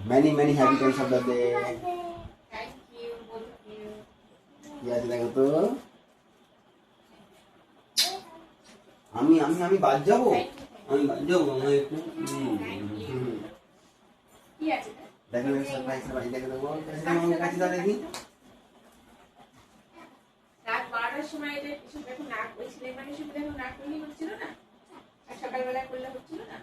Many many happy returns of the day. Thank you, both of you. কি আছে দেখো তো। আমি আমি আমি বাদ যাবো। আমি বাদ যাবো আমার একটু। কি আছে? দেখো সারপ্রাইজ সারপ্রাইজ দেখো তো। আমার কাছে দাও দেখি। রাত 12টার সময় এটা কিছু দেখো না ওই ছেলে মানুষ দেখো না করলেই হচ্ছিল না, আর সকালবেলা করলে হচ্ছিল না।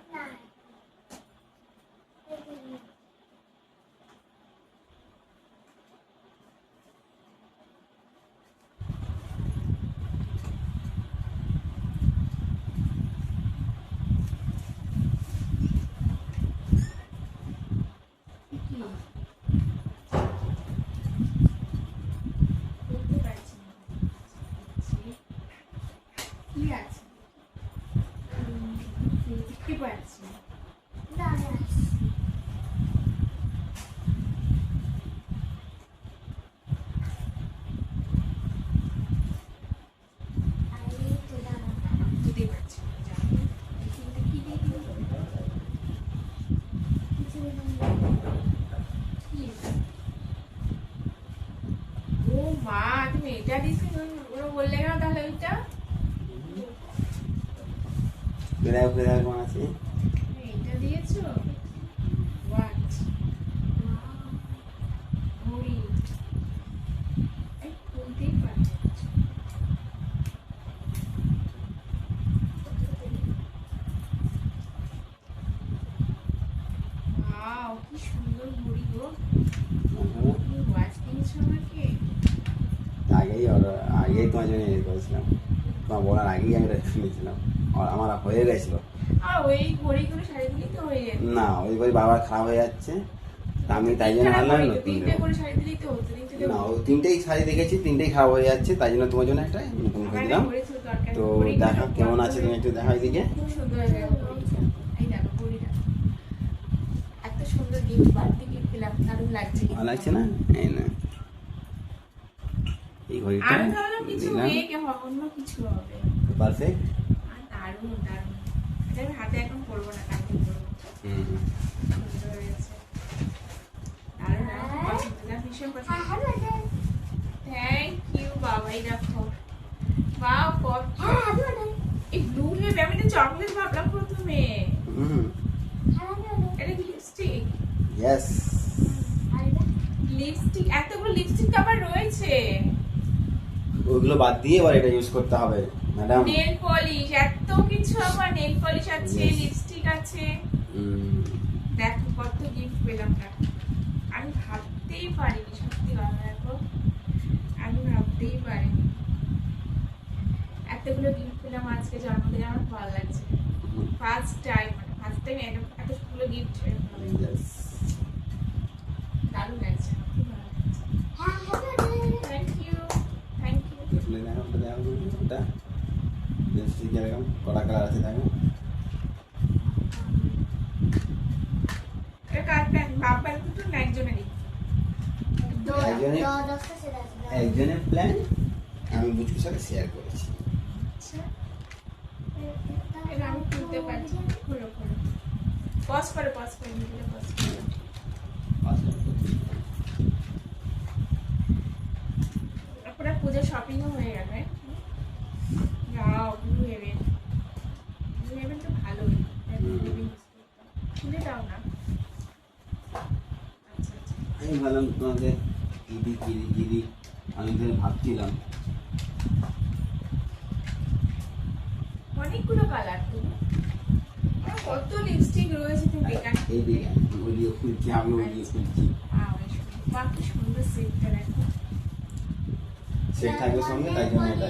কি আছে? কি পাচ্ছি? বুঝতেই পারছি না, জানি না। এটা কি দিয়ে দিল? কি? ও মা, তুমি এটা দিছো? ওরা বললে কেন তাহলে ওইটা? বেরাও বেরাও কোন আছে? এটা দিয়েছো? What? ঘড়ি। এই খুলতেই পারছি না। Wow, কি সুন্দর ঘড়ি গো। তুমি ওয়াচ কিনেছো আমাকে? আগেই তোমার জন্য ইয়ে করেছিলাম। তোমার বলার আগেই আমি রেখে নিয়েছিলাম। আর আমার হয়ে গেছিল। আর ওই ঘড়িগুলো শাড়ি দিলেই তো হয়ে যেত। না ওই ঘড়ি বারবার খারাপ হয়ে যাচ্ছে। তা আমি তাই জন্য খারাপ ভাবলাম হয়ে যেত, নতুন তিনটে দেবো। করে শাড়ি দিলেই তো হতো, তিনটে না দেবো। ও তিনটেই শাড়ি দেখেছি, তিনটেই খারাপ হয়ে যাচ্ছে, তাই জন্য তোমার জন্য একটা নতুন আমার করে একটা দিলাম। ঘড়ি ছিল দরকার। তো ঘড়িগুলো দেখা কেমন বন্ধ আছে হয়ে- তুমি একটু দেখা এদিকে। খুব সুন্দর হয়ে গেল ঘড়িটা। এই দেখো ঘড়িটা। এত সুন্দর গিফট, বাড়তি গিফট পেলাম, দারুণ লাগছে কিন্তু। ভালো লাগছে না? এই না এই ঘড়িটা আমি ভাবলাম কিছু দিলাম। মেয়েকে হবে, অন্য কিছু হবে। পারফেক্ট। আর দারুণ দারুণ। এটা আমি হাতে এখন পরবো না, কালকে পরবো। সুন্দর হয়েছে। দারুণ দারুণ, পছন্দ না, ভীষণ পছন্দ। থ্যাংক ইউ বাবা, এই দেখো। বাহ, কত এই ব্লু হেভি, আমি এটা চকলেট ভাবলাম প্রথমে। এটা কি লিপস্টিক? ইয়েস। লিপস্টিক, এতগুলো লিপস্টিক আবার রয়েছে। ওইগুলো বাদ দিয়ে এবার এটা ইউজ করতে হবে ম্যাডাম। নেল পলিশ, এত কিছু, আবার নেল পলিশ আছে, Yes. লিপস্টিক আছে। দেখো কত গিফট পেলাম না, আমি ভাবতেই পারিনি, সত্যি কথা দেখো, আমি ভাবতেই পারিনি এতগুলো গিফট পেলাম আজকে জন্মদিনে। আমার ভালো লাগছে, ফার্স্ট টাইম এতগুলো গিফট দারুণ লাগছে, খুব ভালো লাগছে। Thank you, thank you. ওটা লিপস্টিক এরকম কড়া কালার আছে দেখো। এটা কার প্ল্যান? বাবার দুটো না একজনেরই? একজনের প্ল্যান আমি বুঝকুর সাথে শেয়ার করেছি। আচ্ছা, এটা আমি খুলতে পারছি। খোলো খোলো, পজ করে ভিডিওটা পজ করে। পুরো পূজা শপিংও হয়ে গেল। ব্লু হেভেন, ব্লু হেভেন তো ভালোই। খুলে দাও না। আচ্ছা আচ্ছা, আমি ভাবলাম তোমাদের ইদি আমি ধরে ভাবছিলাম। অনেকগুলো কালার তো, কত লিপস্টিক রয়েছে, তুমি বেকার। এই দিকে ওইদিকে খুলছি, আমি ওইদিকে খুলছি। বাহ, কি সুন্দর সেটটা দেখো। সেট থাকবে সঙ্গে, তাই জন্য এটা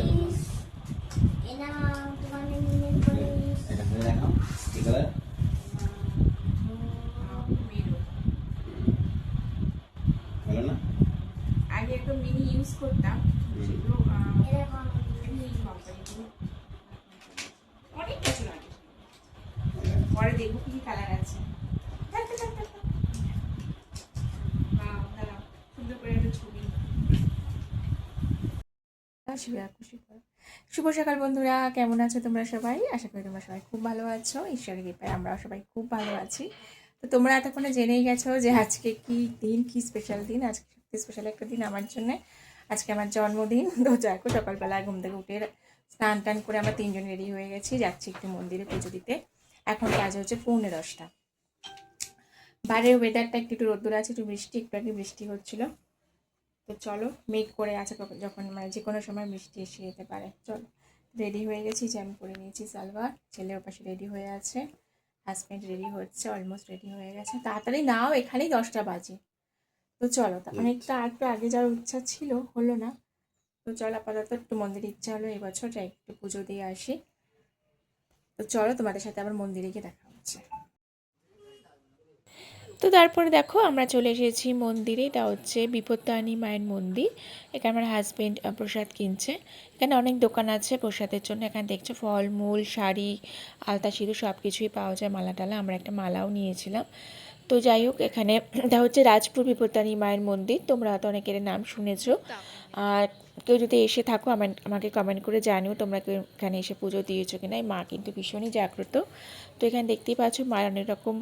এটা খুলে দেখাও কি কালার। ভালো না? আগে একটা মিনি ইউজ করতাম, সেগুলো এমনি কোম্পানি, অনেক কিছু লাগে। পরে দেখবো কি কি কালার আছে। দাঁড়াও, সুন্দর করে একটা ছবি। শুভ সকাল বন্ধুরা, কেমন আছো তোমরা সবাই? আশা করি তোমরা সবাই খুব ভালো আছো। ঈশ্বরের কৃপায় আমরাও সবাই খুব ভালো আছি। তো তোমরা এতক্ষণে জেনেই গেছো যে আজকে কি দিন, কি স্পেশাল দিন। আজকে সত্যি স্পেশাল একটা দিন আমার জন্য। আজকে আমার জন্মদিন। তো দেখো সকালবেলা ঘুম থেকে উঠে স্নান টান করে আমরা তিনজন রেডি হয়ে গেছি, যাচ্ছি একটু মন্দিরে পুজো দিতে। এখন কাজ হচ্ছে 9:45। বাইরের ওয়েদারটা একটু একটু রোদ্দুর আছে, একটু বৃষ্টি, একটু আগে বৃষ্টি হচ্ছিল। তো চলো, মেঘ করে আছে, যখন মানে যে কোনো সময় বৃষ্টি এসে যেতে পারে। চলো, রেডি হয়ে গেছি, যে আমি পরে নিয়েছি সালোয়ার, ছেলে ওর পাশে রেডি হয়ে আছে, হাজব্যান্ড রেডি হচ্ছে, অলমোস্ট রেডি হয়ে গেছে। তাড়াতাড়ি নাও, এখানেই 10টা বাজে। তো চলো, অনেকটা একটু আগে যাওয়ার ইচ্ছা ছিল, হলো না। তো চলো, আপাতত একটু মন্দিরে ইচ্ছা হলো এবছর যাই একটু পুজো দিয়ে আসি। তো চলো, তোমাদের সাথে আবার মন্দিরে গিয়ে দেখা হচ্ছে। তো তারপরে দেখো আমরা চলে এসেছি মন্দিরে। এটা হচ্ছে বিপত্তারিণী মায়ের মন্দির। এখানে আমার হাজবেন্ড প্রসাদ কিনছে। এখানে অনেক দোকান আছে প্রসাদের জন্য। এখানে দেখছো ফলমূল, শাড়ি, আলতা সিঁদুর সব কিছুই পাওয়া যায়, মালা টালা। আমরা একটা মালাও নিয়েছিলাম। তো যাই হোক, এখানে এটা হচ্ছে রাজপুর বিপত্তারিণী মায়ের মন্দির। তোমরা তো অনেকের নাম শুনেছো। আর কেউ যদি এসে থাকো আমাকে কমেন্ট করে জানিও তোমরা কেউ এখানে এসে পুজো দিয়েছো কিনা। এই মা কিন্তু ভীষণই জাগ্রত। তো এখানে দেখতেই পাচ্ছ মায়ের অনেক রকম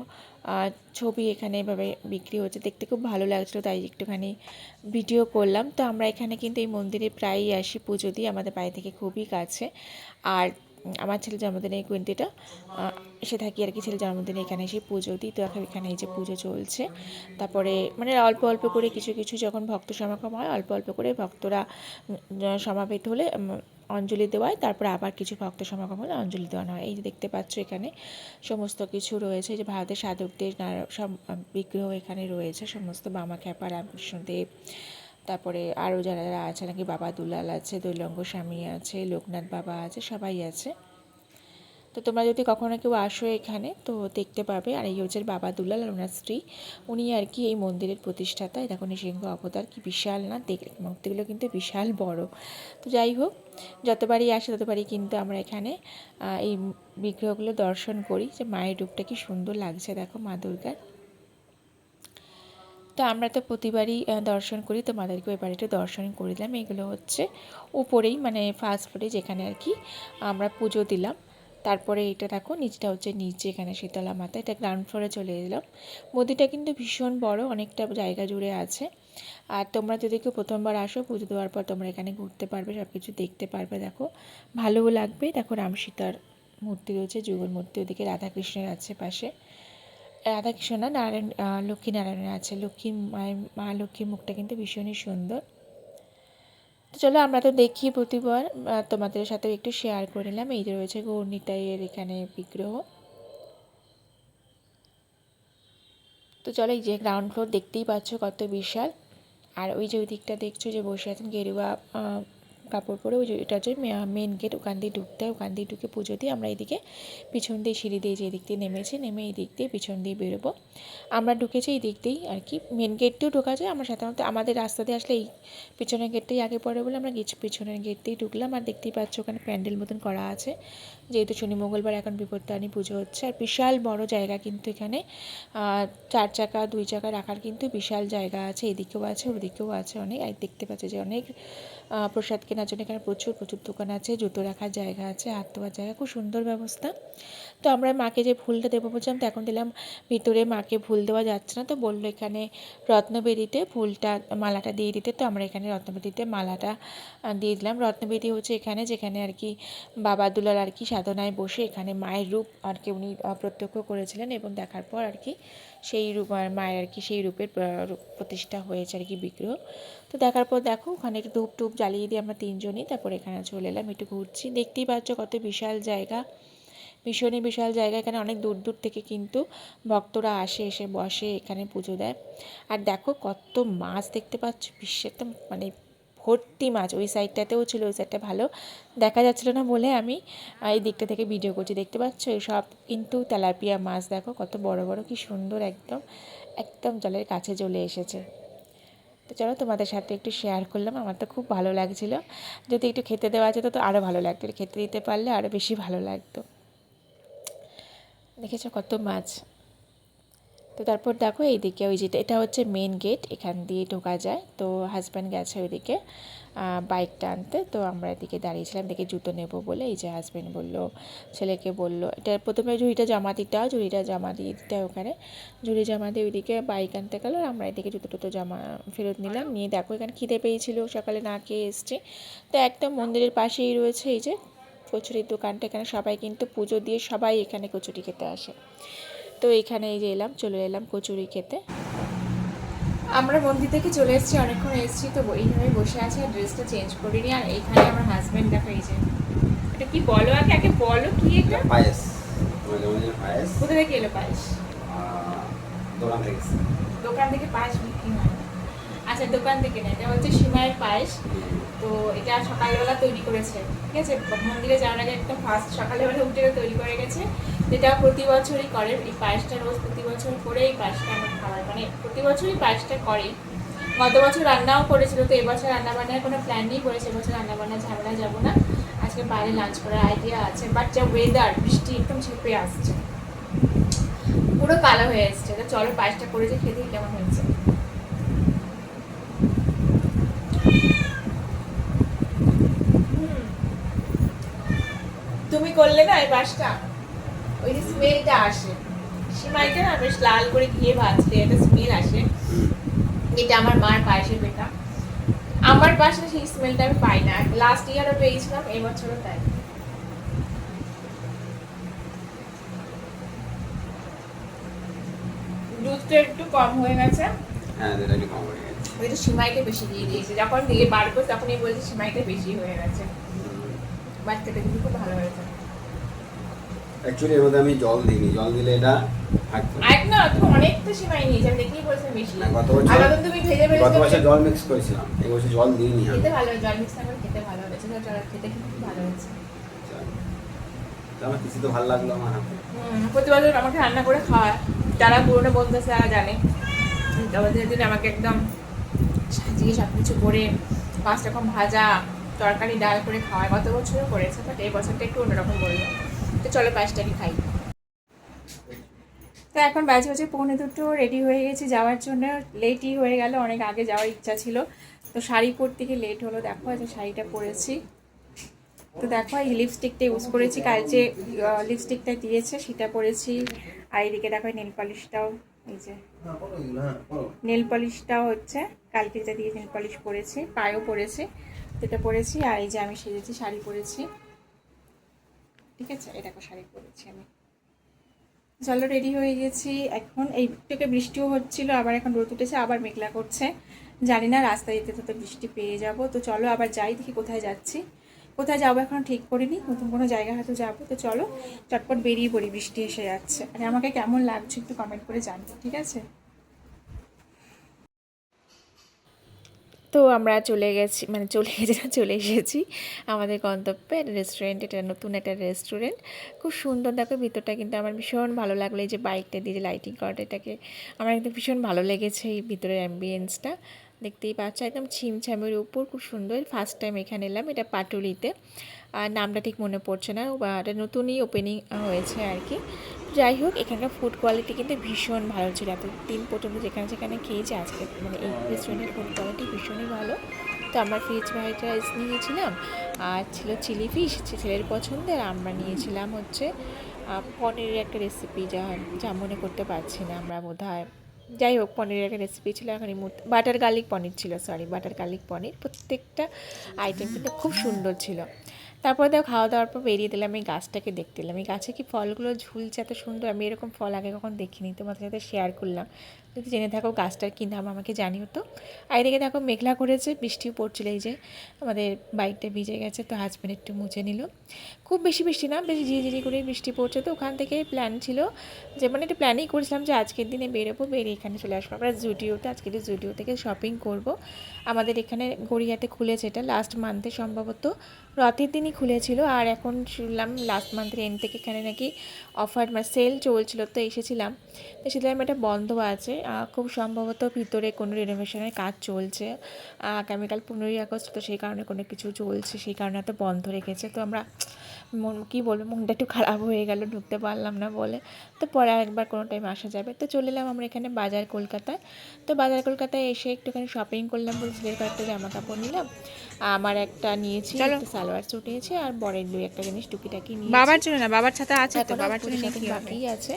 ছবি এখানে এভাবে বিক্রি হচ্ছে, দেখতে খুব ভালো লাগছিলো, তাই একটুখানি ভিডিও করলাম। তো আমরা এখানে কিন্তু এই মন্দিরে প্রায়ই আসি পুজো দিই, আমাদের বাড়ি থেকে খুবই কাছে। আর আমার ছেলের জন্মদিনে এই 20টা এসে থাকি আর কি, ছেলের জন্মদিনে এখানে এসে পুজো দিই। তো এখন এখানে এই যে পুজো চলছে। তারপরে মানে অল্প অল্প করে কিছু কিছু যখন ভক্ত সমাগম হয়, অল্প অল্প করে ভক্তরা সমাবেত হলে অঞ্জলি দেওয়ায়, তারপরে আবার কিছু ভক্ত সমাগম হলে অঞ্জলি দেওয়ানো হয়। এই যে দেখতে পাচ্ছ এখানে সমস্ত কিছু রয়েছে, যে ভারতের সাধকদের সব বিগ্রহ এখানে রয়েছে, সমস্ত বামা খ্যাপা, রামকৃষ্ণদেব, তারপরে আরও যারা যারা আছে নাকি, বাবা দুলাল আছে, দৈলঙ্গ স্বামী আছে, লোকনাথ বাবা আছে, সবাই আছে। তো তোমরা যদি কখনো কেউ আসো এখানে তো দেখতে পাবে। আর এই হচ্ছে বাবা দুলাল আর ওনার স্ত্রী, উনি আর কি এই মন্দিরের প্রতিষ্ঠাতা। দেখো নৃসিংহ অবতার, কি বিশাল না, মূর্তিগুলো কিন্তু বিশাল বড়। তো যাই হোক, যতবারই আসে ততবারই কিন্তু আমরা এখানে এই বিগ্রহগুলো দর্শন করি, যে মায়ের রূপটা কি সুন্দর লাগছে দেখো, মা দুর্গার। তো আমরা তো প্রতিবারই দর্শন করি, তো মাদেরকেও এবার একটু দর্শন করে দিলাম। এগুলো হচ্ছে উপরেই মানে ফার্স্ট ফ্লোরে, যেখানে আর কি আমরা পুজো দিলাম। তারপরে এটা দেখো নিচটা হচ্ছে নিচে, এখানে শীতলা মাতা, এটা গ্রাউন্ড ফ্লোরে চলে এলাম। মন্দিরটা কিন্তু ভীষণ বড়, অনেকটা জায়গা জুড়ে আছে। আর তোমরা যদি কেউ প্রথমবার আসো, পুজো দেওয়ার পর তোমরা এখানে ঘুরতে পারবে, সব কিছু দেখতে পারবে। দেখো ভালোও লাগবে। দেখো রাম সীতার মূর্তি রয়েছে, যুগল মূর্তি, ওদিকে রাধাকৃষ্ণের আছে পাশে। রাধাকৃষ্ণ না, নারায়ণ, লক্ষ্মী নারায়ণের আছে। লক্ষ্মী মায়ের, মা লক্ষ্মীর মুখটা কিন্তু ভীষণই সুন্দর। তো চলো, আমরা তো দেখি প্রতিবার, তোমাদের সাথে একটু শেয়ার করে নিলাম। এই যে রয়েছে গৌরনিতাইয়ের এখানে বিগ্রহ। তো চলো, এই যে গ্রাউন্ড ফ্লোর দেখতেই পাচ্ছ কত বিশাল। আর ওই যে ওই দিকটা দেখছো যে বসে আছেন গেরুয়া কাপড় পরে, ওই যে এটা হচ্ছে মেন গেট, ওখান দিয়ে ঢুকতে হয়, ওখান দিয়ে ঢুকে পুজো দিয়ে আমরা এইদিকে পিছন দিয়ে সিঁড়ি দিয়ে যে দিক দিয়ে নেমে এই দিক দিয়ে পিছন দিয়ে বেরোবো। আমরা ঢুকেছি এই দিক দিয়েই আর কি, মেন গেট দিয়েও ঢোকা যায়। আমরা সাধারণত আমাদের রাস্তা দিয়ে আসলে এই পিছনের গেটটাই আগে পড়ে বলে আমরা পিছনের গেট দিয়েই ঢুকলাম। আর দেখতেই পাচ্ছ ওখানে প্যান্ডেল মতন করা আছে, যেহেতু শনি মঙ্গলবার এখন বিপত্তারিণী পুজো হচ্ছে। আর বিশাল বড় জায়গা কিন্তু এখানে, 4 চাকা 2 চাকা রাখার কিন্তু বিশাল জায়গা আছে, এদিকেও আছে ওদিকেও আছে অনেক। আর দেখতে পাচ্ছ যে অনেক প্রসাদ কেনার জন্য এখানে প্রচুর দোকান আছে, জুতো রাখার জায়গা আছে, হাত ধোয়ার জায়গা, খুব সুন্দর ব্যবস্থা। তো আমরা মাকে যে ফুলটা দেবো বলছিলাম, তো এখন দিলাম ভিতরে মাকে ফুল দেওয়া যাচ্ছে না, তো বললো এখানে রত্নবেদিতে ফুলটা মালাটা দিয়ে দিতে। তো আমরা এখানে রত্নবেদিতে মালাটা দিয়ে দিলাম। রত্নবেদি হচ্ছে এখানে, যেখানে আর কি বাবা দুলাল আর কি সাধনায় বসে এখানে মায়ের রূপ আর কি উনি প্রত্যক্ষ করেছিলেন, এবং দেখার পর আর কি সেই রূপ মায়ের আর কি সেই রূপের প্রতিষ্ঠা হয়েছে আর কি বিগ্রহ। তো দেখার পর দেখো ওখানে একটু ধূপ টুপ জ্বালিয়ে দিই আমরা তিনজনই, তারপর এখানে চলে এলাম, একটু ঘুরছি। দেখতেই পাচ্ছ কত বিশাল জায়গা, ভীষণই বিশাল জায়গা। এখানে অনেক দূর দূর থেকে কিন্তু ভক্তরা এসে বসে, এখানে পুজো দেয়। আর দেখো কত মাছ দেখতে পাচ্ছ, বিশ্বের তো মানে ভর্তি মাছ। ওই সাইডটাতেও ছিল, ওই সাইডটা ভালো দেখা যাচ্ছিলো না বলে আমি এই দিকটা থেকে ভিডিও করছি। দেখতে পাচ্ছ সব কিন্তু তেলাপিয়া মাছ, দেখো কত বড় বড়, কি সুন্দর, একদম একদম জলের কাছে চলে এসেছে। তো চলো, তোমাদের সাথে একটু শেয়ার করলাম, আমার তো খুব ভালো লাগছিলো। যদি একটু খেতে দেওয়া যেত তো আরও ভালো লাগতো, খেতে দিতে পারলে আরও বেশি ভালো লাগতো। দেখেছো কত মাছ। তো তারপর দেখো এইদিকে ওই যেটা এটা হচ্ছে মেন গেট, এখান দিয়ে ঢোকা যায়। তো হাজব্যান্ড গেছে ওইদিকে বাইকটা আনতে, তো আমরা এদিকে দাঁড়িয়েছিলাম দেখে জুতো নেব বলে। এই যে হাজব্যান্ড বললো, ছেলেকে বললো এটা প্রথমে ঝুড়িটা জমা দিতে হয়, ঝুড়িটা জমা দিয়ে দিতে হয় ওখানে, ঝুড়ি জমা দিয়ে ওইদিকে বাইক আনতে গেলো। আর আমরা এদিকে জুতো টুতো জমা ফেরত নিলাম, নিয়ে দেখো এখানে খিদে পেয়েছিল, সকালে না খেয়ে এসছি। তো একদম মন্দিরের পাশেই রয়েছে এই যে কচুরির দোকানটা, এখানে সবাই কিন্তু পুজো দিয়ে সবাই এখানে কচুরি খেতে আসে। তো এখানে এই যে চলে এলাম কচুরি খেতে। আমরা মন্দির থেকে চলে এসেছি, অনেকক্ষণ এসেছি, তো এইভাবে বসে আছে, আর ড্রেসটা চেঞ্জ করিনি। আর এইখানে আমার হাজব্যান্ড দেখো এই যে, এটা কি বলো, আগে বলো কি এটা? পায়েস, পায়েস কোথা থেকে এলো পায়েস? দোকান থেকে। দোকান থেকে পায়েস বিক্রি হয়? আচ্ছা দোকান থেকে না, এটা হচ্ছে সিমাইয়ের পায়েস। তো এটা সকালবেলা তৈরি করেছে, ঠিক আছে, মন্দিরে যাওয়ার আগে একদম ফার্স্ট সকালবেলা উঠে তৈরি করে গেছে। যেটা প্রতি বছরই করে, এই পায়েসটা রোজ প্রতি বছর করে এই পায়েসটা আমার খাওয়ার, মানে প্রতি বছরই পায়েসটা করে। গত বছর রান্নাও করেছিল, তো এবছর রান্নাবান্নার কোনো প্ল্যান নেই করেছে, এবছর রান্নাবান্না ঝামেলা যাবো না, আজকে বাইরে লাঞ্চ করার আইডিয়া আছে। বাট যা ওয়েদার, বৃষ্টি একদম ঝেপে আসছে, পুরো কালো হয়ে এসছে। তো চলো পায়েসটা করেছে, খেতে কেমন হয়েছে। তুমি করলে না এই পায়েসটা, ওই যে স্মেলটা আসে, সিমাইটা না বেশ লাল করে ঘিয়ে ভাজতে একটা স্মেল আসে, এটা আমার মার পায়েসের বেটা। আমার পাশে সেই স্মেলটা আমি পাই না, লাস্ট ইয়ারও পেয়েছিলাম, এবছরও তাই। দুধটা একটু কম হয়ে গেছে, হ্যাঁ দুধটা একটু কম হয়ে গেছে, ওই তো সিমাইটা বেশি দিয়ে দিয়েছে, যখন দিয়ে বাড়বো তখনই বলছে সিমাইটা বেশি হয়ে গেছে। বাচ্চাটা কিন্তু খুব ভালো হয়েছে। অ্যাকচুয়ালি এর মধ্যে আমি জল দিইনি, জল দিলে এটা থাকতো না। তুমি অনেক তো সিমাই নিয়েছো, আমি দেখেই বলছি বেশি। গত বছর, আর তখন তুমি ভেজে ভেজে গত বছর জল মিক্স করেছিলাম, এই বছর জল দিইনি আমি। খেতে ভালো, জল মিক্স করে খেতে ভালো হয়েছে, খেতে কিন্তু খুব ভালো হয়েছে। আমার কিছু তো ভালো লাগলো আমার হাতে। প্রতি বছর আমাকে রান্না করে খাওয়ায়, যারা পুরোনো বন্ধু আছে তারা জানে, আমাদের দিন আমাকে একদম সাজিয়ে সব কিছু করে 5 রকম ভাজা তরকারি ডাল করে খাওয়ায়, গত বছরও করেছে, বাট এই বছরটা একটু অন্যরকম বললো। তো চলো পায়েসটাকে খাই। তো এখন বাজে 1:45, রেডি হয়ে গেছি যাওয়ার জন্য, লেটই হয়ে গেল, অনেক আগে যাওয়ার ইচ্ছা ছিল, তো শাড়ি পরতে গিয়ে লেট হলো। দেখো যে শাড়িটা পরেছি, তো দেখো এই লিপস্টিকটা ইউজ করেছি, কাল যে লিপস্টিকটা দিয়েছে সেটা পরেছি। আর এদিকে দেখো নেল পলিশটাও, এই যে নেল পলিশটাও হচ্ছে কালকে যেটা দিয়ে নেল পলিশ পরেছি, পায়েও পরেছি, যেটা পরেছি। আর এই যে আমি সেজেছি, শাড়ি পরেছি, ঠিক আছে, এই দেখো শাড়ি পরেছি আমি। চলো রেডি হয়ে গেছি এখন। এই থেকে বৃষ্টিও হচ্ছিল, আবার এখন রোদ উঠেছে, আবার মেঘলা করছে, জানি না রাস্তায় যেতে তো বৃষ্টি পেয়ে যাব। তো চলো আবার যাই, দেখি কোথায় যাচ্ছি, কোথায় যাবো এখন ঠিক করিনি, নতুন কোনো জায়গা হয়তো যাবো। তো চলো চটপট বেরিয়ে পড়ি, বৃষ্টি এসে যাচ্ছে। আর আমাকে কেমন লাগছে একটু কমেন্ট করে জানবো, ঠিক আছে। তো আমরা চলে গেছি, মানে চলে এসেছি আমাদের গন্তব্যে, একটা রেস্টুরেন্ট, এটা নতুন একটা রেস্টুরেন্ট, খুব সুন্দর। দেখো ভিতরটা কিন্তু আমার ভীষণ ভালো লাগলো, এই যে বাইকটা দিয়ে যে লাইটিং করাটা, এটাকে আমার একদম ভীষণ ভালো লেগেছে। এই ভিতরের অ্যাম্বিয়েন্সটা দেখতেই পাচ্ছ, একদম ছিমছামের উপর, খুব সুন্দর। ফার্স্ট টাইম এখানে এলাম, এটা পাটুলিতে, আর নামটা ঠিক মনে পড়ছে না, বা এটা নতুনই ওপেনিং হয়েছে আর কি। যাই হোক, এখানকার ফুড কোয়ালিটি কিন্তু ভীষণ ভালো ছিল, এতদিন পর্যন্ত যেখানে খেয়েছি, আজকে মানে এই রেস্টুরেন্টের ফুড কোয়ালিটি ভীষণই ভালো। তো আমরা ফিশ ফ্রাইড রাইস নিয়েছিলাম, আর ছিল চিলি ফিশ ছেলের পছন্দের, আমরা নিয়েছিলাম হচ্ছে পনিরের একটা রেসিপি, যা মনে করতে পারছি না আমরা, বোধহয়, যাই হোক পনিরের একটা রেসিপি ছিল, এখন বাটার গার্লিক পনির ছিল, বাটার গার্লিক পনির। প্রত্যেকটা আইটেম কিন্তু খুব সুন্দর ছিল। তারপরে দেখো খাওয়া দাওয়ার পর বেরিয়ে দিলাম, এই গাছটাকে দেখতে এলাম, এই গাছে কি ফলগুলো ঝুলছে এত সুন্দর, আমি এরকম ফল আগে কখন দেখিনি, তোমাদের সাথে শেয়ার করলাম। যদি জেনে থাকো গাছটার কী নাম আমাকে জানিও তো। আর এদিকে দেখো মেঘলা করেছে, বৃষ্টিও পড়ছিল, এই যে আমাদের বাইকটা ভিজে গেছে, তো হাজব্যান্ড একটু মুছে নিল। খুব বেশি বৃষ্টি না, বেশি ঝিরিঝিরি করে বৃষ্টি পড়ছে। তো ওখান থেকে প্ল্যান ছিল যে, মানে একটা প্ল্যানই করেছিলাম যে আজকের দিনে বেরোবো, বেরিয়ে এখানে চলে আসবো আমরা জুডিওতে, আজকে জুডিও থেকে শপিং করব। আমাদের এখানে গড়িয়াতে খুলেছে, এটা লাস্ট মান্থে সম্ভবত রথের দিনই খুলেছিল, আর এখন শুনলাম লাস্ট মান্থের এন্ড থেকে এখানে নাকি অফার মানে সেল চলছিল। তো এসেছিলাম, তো সেদিন এটা বন্ধ আছে, খুব সম্ভবত ভিতরে কোনো রিনোভেশনের কাজ চলছে, আগামীকাল 15ই আগস্ট, তো সেই কারণে কোনো কিছু চলছে, সেই কারণে এত বন্ধ রেখেছে। তো আমরা কী বলবো, মনটা একটু খারাপ হয়ে গেল, ঢুকতে পারলাম না বলে। তো পরে আরেকবার কোনো টাইম আসা যাবে। তো চলে এলাম আমরা এখানে বাজার কলকাতায়। তো বাজার কলকাতায় এসে একটুখানি শপিং করলাম বলে ছেলের কয়েকটা জামা কাপড় নিলাম। আমার একটা নিয়েছি, একটা সালোয়ার স্যুট নিয়েছি, আর বরের 2-1 জিনিস টুকিটাকি নিয়েছি। বাবার জন্য না, বাবার ছাতা আছে তো, এখনো বাবার জন্য shopping কি হবে? বাকি আছে।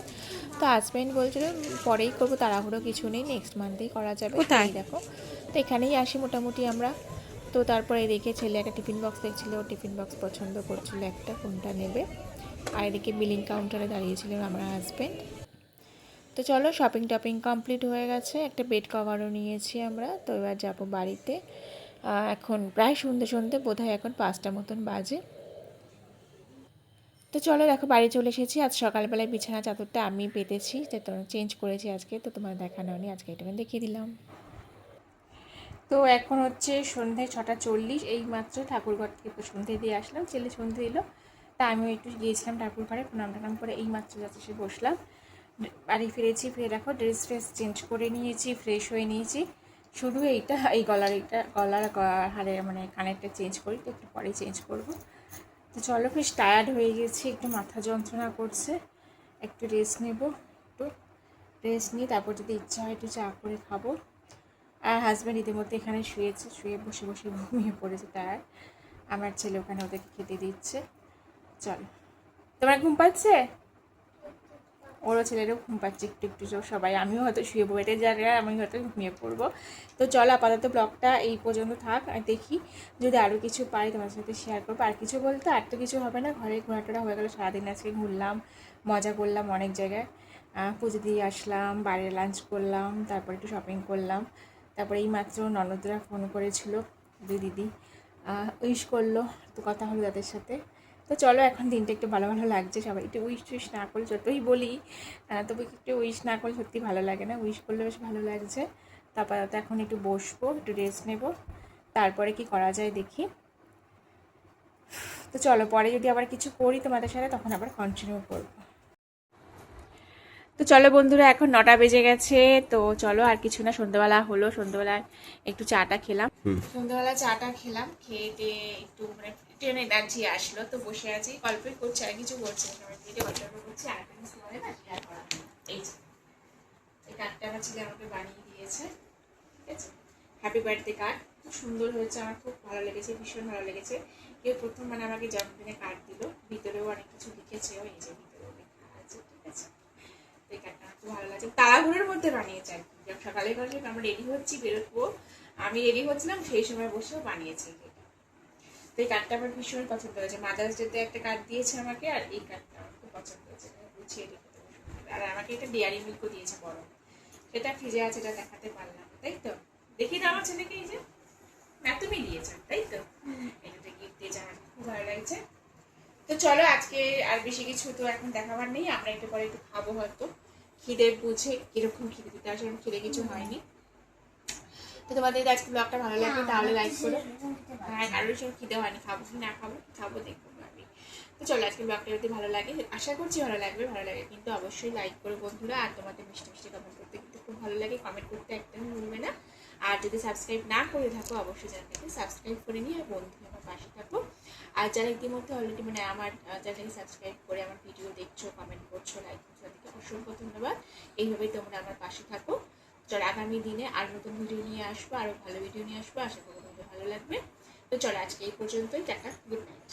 তো হাজব্যান্ড বলছিল পরেই করবো, তাড়াহুড়ো কিছু নেই, নেক্সট মান্থেই করা যাবে। কোথায়? এই দেখো, তো এখানেই আসি মোটামুটি আমরা। তো তারপরে দেখে ছেলে একটা টিফিন বক্স দেখছিল, ও টিফিন বক্স পছন্দ করছিল একটা, কোনটা নেবে। আর এদিকে বিলিং কাউন্টারে দাঁড়িয়েছিল আমরা হাজব্যান্ড। তো চলো, শপিং টপিং কমপ্লিট হয়ে গেছে, একটা বেড কভারও নিয়েছি আমরা। তো এবার যাবো বাড়িতে। এখন প্রায় সন্ধ্যে সন্ধ্যে, বোধহয় এখন 5টা মতন বাজে। তো চলো দেখো, বাড়ি চলে এসেছি। আজ সকালবেলায় বিছানা চাদরটা আমি পেতেছি, যেটা চেঞ্জ করেছি আজকে, তো তোমার দেখানো হয়নি, আজকে এটা দেখিয়ে দিলাম। তো এখন হচ্ছে সন্ধ্যে 6:40, এই মাত্র ঠাকুরঘর থেকে সন্ধ্যে দিয়ে আসলাম, ছেলে সন্ধ্যে দিল। তা আমিও একটু গিয়েছিলাম ঠাকুর ঘরে, প্রণাম টানাম করে এই মাত্র যাচ্ছে সে বসলাম। বাড়ি ফিরেছি, ফিরে দেখো ড্রেস ফ্রেস চেঞ্জ করে নিয়েছি, ফ্রেশ হয়ে নিয়েছি। শুধু এই গলার হারের মানে কানেরটা চেঞ্জ করি, তো একটু পরেই চেঞ্জ করবো। তো চলো, বেশ টায়ার্ড হয়ে গেছি, একটু মাথা যন্ত্রণা করছে, একটু রেস্ট নেব। একটু রেস্ট নিয়ে তারপর যদি ইচ্ছা হয় একটু চা করে খাবো। আর হাজব্যান্ড ইতিমধ্যে এখানে শুয়েছে, শুয়ে বসে বসে ঘুমিয়ে পড়েছে টায়ার্ড। আমার ছেলে ওখানে ওদেরকে খেতে দিচ্ছে। চলো, তোমার ঘুম পাচ্ছে? ওরও ছেলেরও ঘুম পাচ্ছে একটু একটু সবাই। আমিও হয়তো শুয়ে পড়বো, এটার জায়গায় আমি হয়তো ঘুমিয়ে পড়বো। তো চলো, আপাতত ব্লগটা এই পর্যন্ত থাক। আর দেখি যদি আরও কিছু পাই তোমার সাথে শেয়ার করবো। আর কিছু বলতে আর তো কিছু হবে না, ঘরে ঘোরাটোরা হয়ে গেলো, সারাদিন আজকে ঘুরলাম, মজা করলাম অনেক জায়গায়, পুজো দিয়ে আসলাম, বাইরে লাঞ্চ করলাম, তারপর একটু শপিং করলাম। তারপরে এই মাত্র ননদরা ফোন করেছিল, দিদি উইশ করলো, তো কথা হলো তাদের সাথে। তো চলো, এখন দিনটা একটু ভালো ভালো লাগছে। সবাই একটু উইশ টুইশ না করলে, যতই বলি তবু একটু উইশ না করলে সত্যি ভালো লাগে না, উইশ করলে বেশ ভালো লাগছে। তারপর এখন একটু বসবো, একটু রেস্ট নেব, তারপরে কি করা যায় দেখি। তো চলো, পরে যদি আবার কিছু করি তোমাদের সাথে তখন আবার কন্টিনিউ করবো। তো চলো বন্ধুরা, এখন 9টা বেজে গেছে। তো চলো, আর কিছু না, সন্ধ্যাবেলা হলো, সন্ধ্যাবেলায় একটু চাটা খেলাম। সন্ধ্যাবেলা চাটা খেলাম, খেয়ে দিয়ে একটু মানে ট্রেনে এনার্জি আসলো, তো বসে আছি, গল্পই করছি, আর কিছু করছি না, সবাই ভিডিও গল্প করছি। আর একটা জিনিস বলে না, শেয়ার করা, এই যে এই কার্ডটা আমার ছেলে আমাকে বানিয়ে দিয়েছে, ঠিক আছে, হ্যাপি বার্থডে কার্ড, খুব সুন্দর হয়েছে, আমার খুব ভালো লেগেছে, ভীষণ ভালো লেগেছে। কেউ প্রথম মানে আমাকে জন্মদিনে কার্ড দিল, ভিতরেও অনেক কিছু লিখেছেও, এই যে ভিতরেও লেখা আছে, ঠিক আছে। এই কার্ডটা আমার খুব ভালো লাগছে, তাড়াহুড়োর মধ্যে বানিয়েছে আর কি, যখন সকালে করে আমরা রেডি হচ্ছি, বেরোবো, আমি রেডি হচ্ছিলাম, সেই সময় বসেও বানিয়েছে এটা। তো এই কার্ডটা আমার ভীষণ পছন্দ হয়েছে, মাদার্স ডেতে একটা কার্ড দিয়েছে আমাকে, আর এই কার্ডটা আমার খুব পছন্দ হয়েছে, গুছিয়ে রেখে দেবো। আর আমাকে এটা ডেয়ারি মিল্কও দিয়েছে বড়, সেটা ফ্রিজে আছে, এটা দেখাতে পারলাম, তাই তো। দেখি তো আমার ছেলেকে, এই যে না তুমি দিয়েছো, তাই তো, এটাতে গিফট দিয়েছে, আমার খুব ভালো লাগছে। তো চলো, আজকে আর বেশি কিছু তো এখন দেখাবার নেই, আমরা একটু পরে একটু খাবো হয়তো, খিদে বুঝে কিরকম খিদে দিতে আসলে খিদে কিছু হয়নি। তো তোমাদের যদি আজকে ব্লগটা ভালো লাগে তাহলে লাইক করো। হ্যাঁ, কারোর সঙ্গে খিদে হয়নি, খাবো কি না খাবো দেখবো আমি। তো চলো, আজকে ব্লগটা যদি ভালো লাগে, আশা করছি ভালো লাগবে, ভালো লাগে কিন্তু অবশ্যই লাইক করো বন্ধুরা। আর তোমাদের মিষ্টি মিষ্টি কমেন্ট করতে কিন্তু খুব ভালো লাগে, কমেন্ট করতে একদম ভুলবে না। আর যদি সাবস্ক্রাইব না করে থাকো, অবশ্যই চ্যানেলটাকে সাবস্ক্রাইব করে নিয়ে বন্ধু আমার পাশে থাকো। আর যারা ইতিমধ্যে অলরেডি মানে আমার চ্যানেলটাকে সাবস্ক্রাইব করে আমার ভিডিও দেখছো, কমেন্ট করছো, লাইক করছো, তাদেরকে অসংখ্য ধন্যবাদ। এইভাবেই তোমরা আমার পাশে থাকো। চলো, আগামী দিনে আর নতুন ভিডিও নিয়ে আসবো, আরও ভালো ভিডিও নিয়ে আসবো, আশা করি তোমাদের ভালো লাগবে। তো চলো, আজকে এই পর্যন্তই, টাটা, গুড নাইট।